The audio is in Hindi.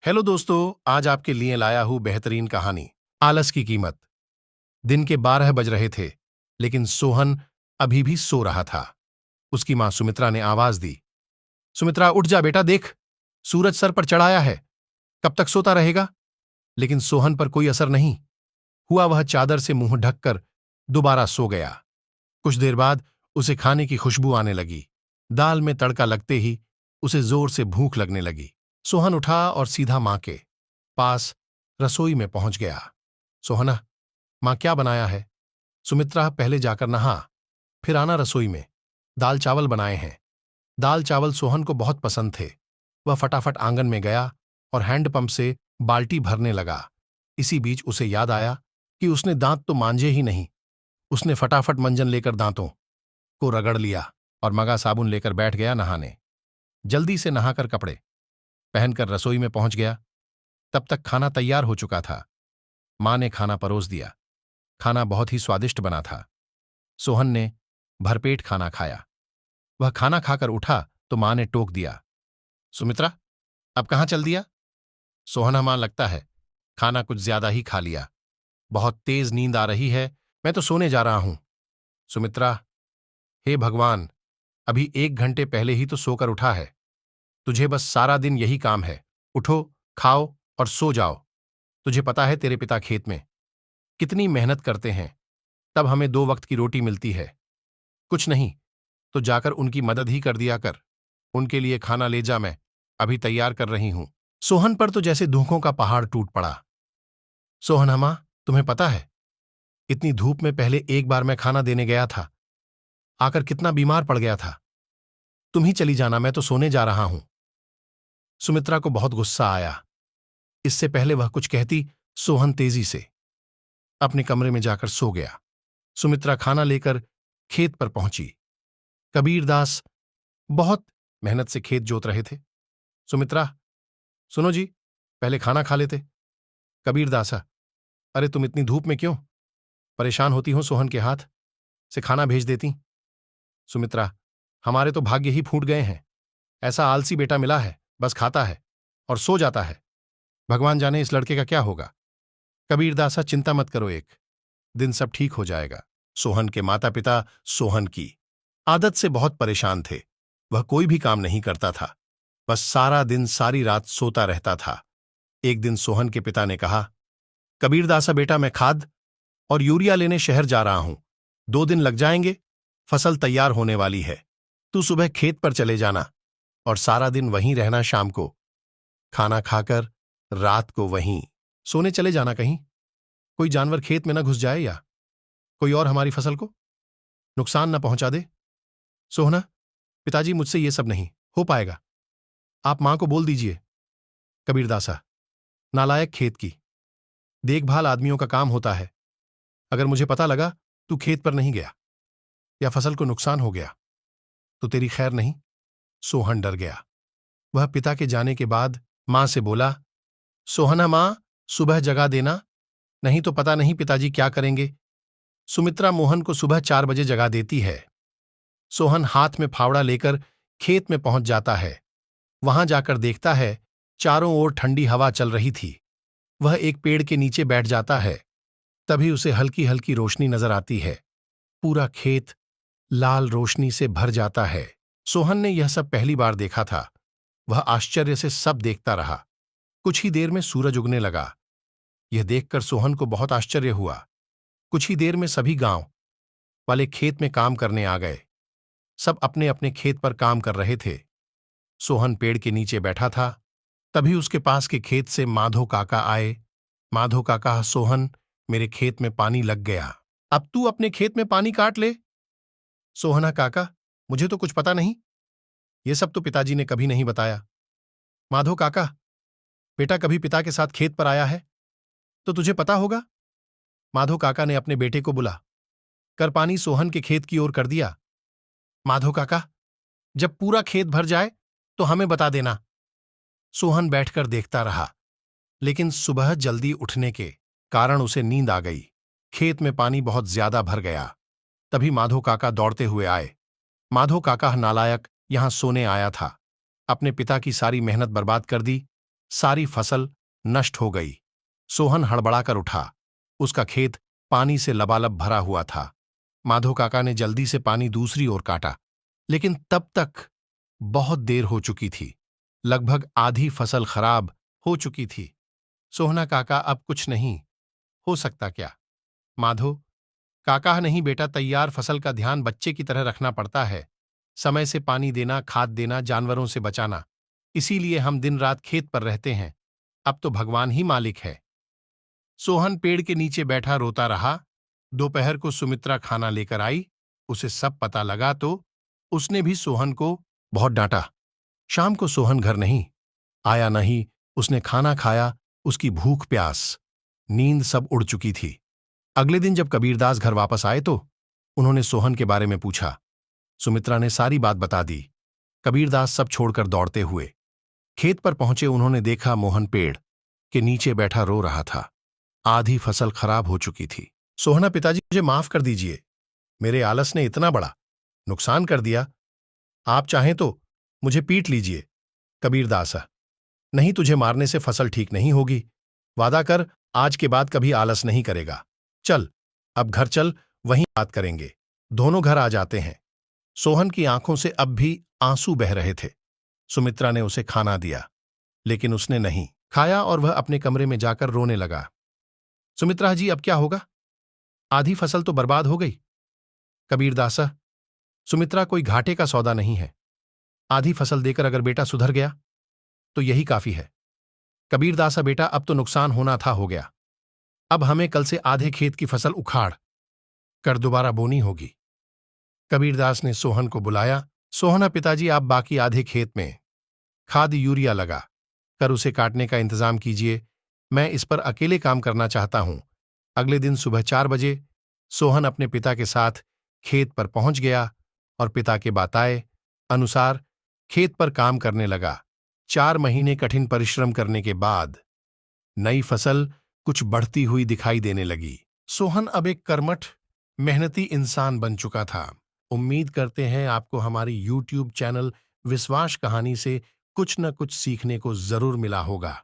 हेलो दोस्तों, आज आपके लिए लाया हूं बेहतरीन कहानी आलस की कीमत। दिन के 12 बज रहे थे, लेकिन सोहन अभी भी सो रहा था। उसकी मां सुमित्रा ने आवाज दी, सुमित्रा उठ जा बेटा, देख सूरज सर पर चढ़ाया है। कब तक सोता रहेगा? लेकिन सोहन पर कोई असर नहीं हुआ। वह चादर से मुंह ढककर दोबारा सो गया। कुछ देर बाद उसे खाने की खुशबू आने लगी। दाल में तड़का लगते ही उसे जोर से भूख लगने लगी। सोहन उठा और सीधा मां के पास रसोई में पहुंच गया। सोहना, मां क्या बनाया है? सुमित्रा, पहले जाकर नहा, फिर आना रसोई में। दाल चावल बनाए हैं। दाल चावल सोहन को बहुत पसंद थे। वह फटाफट आंगन में गया और हैंडपंप से बाल्टी भरने लगा। इसी बीच उसे याद आया कि उसने दांत तो मांजे ही नहीं। उसने फटाफट मंजन लेकर दांतों को रगड़ लिया और मगा साबुन लेकर बैठ गया नहाने। जल्दी से नहाकर कपड़े पहनकर रसोई में पहुंच गया। तब तक खाना तैयार हो चुका था। मां ने खाना परोस दिया। खाना बहुत ही स्वादिष्ट बना था। सोहन ने भरपेट खाना खाया। वह खाना खाकर उठा तो मां ने टोक दिया, सुमित्रा, अब कहां चल दिया? सोहना, मां, लगता है खाना कुछ ज्यादा ही खा लिया। बहुत तेज नींद आ रही है, मैं तो सोने जा रहा हूं। सुमित्रा, हे भगवान, अभी 1 घंटे पहले ही तो सोकर उठा है। तुझे बस सारा दिन यही काम है, उठो, खाओ और सो जाओ। तुझे पता है तेरे पिता खेत में कितनी मेहनत करते हैं, तब हमें 2 वक्त की रोटी मिलती है। कुछ नहीं तो जाकर उनकी मदद ही कर दिया कर। उनके लिए खाना ले जा, मैं अभी तैयार कर रही हूं। सोहन पर तो जैसे धूपों का पहाड़ टूट पड़ा। सोहन, मां, तुम्हें पता है इतनी धूप में पहले एक बार मैं खाना देने गया था, आकर कितना बीमार पड़ गया था। तुम ही चली जाना, मैं तो सोने जा रहा हूं। सुमित्रा को बहुत गुस्सा आया। इससे पहले वह कुछ कहती, सोहन तेजी से अपने कमरे में जाकर सो गया। सुमित्रा खाना लेकर खेत पर पहुंची। कबीरदास बहुत मेहनत से खेत जोत रहे थे। सुमित्रा, सुनो जी, पहले खाना खा लेते। कबीरदासा, अरे तुम इतनी धूप में क्यों? परेशान होती हो, सोहन के हाथ से खाना भेज देती। सुमित्रा, हमारे तो भाग्य ही फूट गए हैं। ऐसा आलसी बेटा मिला है, बस खाता है और सो जाता है। भगवान जाने इस लड़के का क्या होगा। कबीरदासा, चिंता मत करो, एक दिन सब ठीक हो जाएगा। सोहन के माता पिता सोहन की आदत से बहुत परेशान थे। वह कोई भी काम नहीं करता था, बस सारा दिन सारी रात सोता रहता था। एक दिन सोहन के पिता ने कहा, कबीरदासा बेटा, मैं खाद और यूरिया लेने शहर जा रहा हूं। 2 दिन लग जाएंगे, फसल तैयार होने वाली है। तू सुबह खेत पर चले जाना और सारा दिन वहीं रहना। शाम को खाना खाकर रात को वहीं सोने चले जाना। कहीं कोई जानवर खेत में न घुस जाए या कोई और हमारी फसल को नुकसान न पहुंचा दे। सोहना, पिताजी, मुझसे ये सब नहीं हो पाएगा, आप मां को बोल दीजिए। कबीरदासा, नालायक, खेत की देखभाल आदमियों का काम होता है। अगर मुझे पता लगा तू खेत पर नहीं गया या फसल को नुकसान हो गया तो तेरी खैर नहीं। सोहन डर गया। वह पिता के जाने के बाद मां से बोला, सोहना मां, सुबह जगा देना, नहीं तो पता नहीं पिताजी क्या करेंगे। सुमित्रा मोहन को सुबह 4 बजे जगा देती है। सोहन हाथ में फावड़ा लेकर खेत में पहुंच जाता है। वहां जाकर देखता है चारों ओर ठंडी हवा चल रही थी। वह एक पेड़ के नीचे बैठ जाता है। तभी उसे हल्की हल्की रोशनी नजर आती है। पूरा खेत लाल रोशनी से भर जाता है। सोहन ने यह सब पहली बार देखा था। वह आश्चर्य से सब देखता रहा। कुछ ही देर में सूरज उगने लगा। यह देखकर सोहन को बहुत आश्चर्य हुआ। कुछ ही देर में सभी गांव वाले खेत में काम करने आ गए। सब अपने अपने खेत पर काम कर रहे थे। सोहन पेड़ के नीचे बैठा था। तभी उसके पास के खेत से माधो काका आए। माधो काका, सोहन, मेरे खेत में पानी लग गया, अब तू अपने खेत में पानी काट ले। सोहना, काका, मुझे तो कुछ पता नहीं, ये सब तो पिताजी ने कभी नहीं बताया। माधो काका, बेटा कभी पिता के साथ खेत पर आया है तो तुझे पता होगा। माधो काका ने अपने बेटे को बुला कर पानी सोहन के खेत की ओर कर दिया। माधो काका, जब पूरा खेत भर जाए तो हमें बता देना। सोहन बैठकर देखता रहा, लेकिन सुबह जल्दी उठने के कारण उसे नींद आ गई। खेत में पानी बहुत ज्यादा भर गया। तभी माधो काका दौड़ते हुए आए। माधो काका नालायक यहां सोने आया था, अपने पिता की सारी मेहनत बर्बाद कर दी। सारी फसल नष्ट हो गई। सोहन हड़बड़ाकर उठा। उसका खेत पानी से लबालब भरा हुआ था। माधो काका ने जल्दी से पानी दूसरी ओर काटा, लेकिन तब तक बहुत देर हो चुकी थी। लगभग आधी फसल खराब हो चुकी थी। सोहना काका, अब कुछ नहीं हो सकता क्या? माधो काका, नहीं बेटा, तैयार फसल का ध्यान बच्चे की तरह रखना पड़ता है। समय से पानी देना, खाद देना, जानवरों से बचाना, इसीलिए हम दिन रात खेत पर रहते हैं। अब तो भगवान ही मालिक है। सोहन पेड़ के नीचे बैठा रोता रहा। दोपहर को सुमित्रा खाना लेकर आई। उसे सब पता लगा तो उसने भी सोहन को बहुत डांटा। शाम को सोहन घर नहीं आया, नहीं उसने खाना खाया। उसकी भूख प्यास नींद सब उड़ चुकी थी। अगले दिन जब कबीरदास घर वापस आए तो उन्होंने सोहन के बारे में पूछा। सुमित्रा ने सारी बात बता दी। कबीरदास सब छोड़कर दौड़ते हुए खेत पर पहुंचे। उन्होंने देखा मोहन पेड़ के नीचे बैठा रो रहा था। आधी फसल खराब हो चुकी थी। सोहना, पिताजी मुझे माफ कर दीजिए, मेरे आलस ने इतना बड़ा नुकसान कर दिया। आप चाहें तो मुझे पीट लीजिए। कबीरदास, नहीं, तुझे मारने से फसल ठीक नहीं होगी। वादा कर, आज के बाद कभी आलस नहीं करेगा। चल अब घर चल, वहीं बात करेंगे। दोनों घर आ जाते हैं। सोहन की आंखों से अब भी आंसू बह रहे थे। सुमित्रा ने उसे खाना दिया, लेकिन उसने नहीं खाया और वह अपने कमरे में जाकर रोने लगा। सुमित्रा जी, अब क्या होगा? आधी फसल तो बर्बाद हो गई। कबीरदास, सुमित्रा, कोई घाटे का सौदा नहीं है। आधी फसल देकर अगर बेटा सुधर गया तो यही काफी है। कबीरदासा बेटा, अब तो नुकसान होना था हो गया। अब हमें कल से आधे खेत की फसल उखाड़ कर दोबारा बोनी होगी। कबीरदास ने सोहन को बुलाया। सोहना, पिताजी, आप बाकी आधे खेत में खाद यूरिया लगा कर उसे काटने का इंतजाम कीजिए। मैं इस पर अकेले काम करना चाहता हूं। अगले दिन सुबह 4 बजे सोहन अपने पिता के साथ खेत पर पहुंच गया और पिता के बताए अनुसार खेत पर काम करने लगा। 4 महीने कठिन परिश्रम करने के बाद नई फसल कुछ बढ़ती हुई दिखाई देने लगी। सोहन अब एक कर्मठ, मेहनती इंसान बन चुका था। उम्मीद करते हैं आपको हमारी YouTube चैनल विश्वास कहानी से कुछ न कुछ सीखने को जरूर मिला होगा।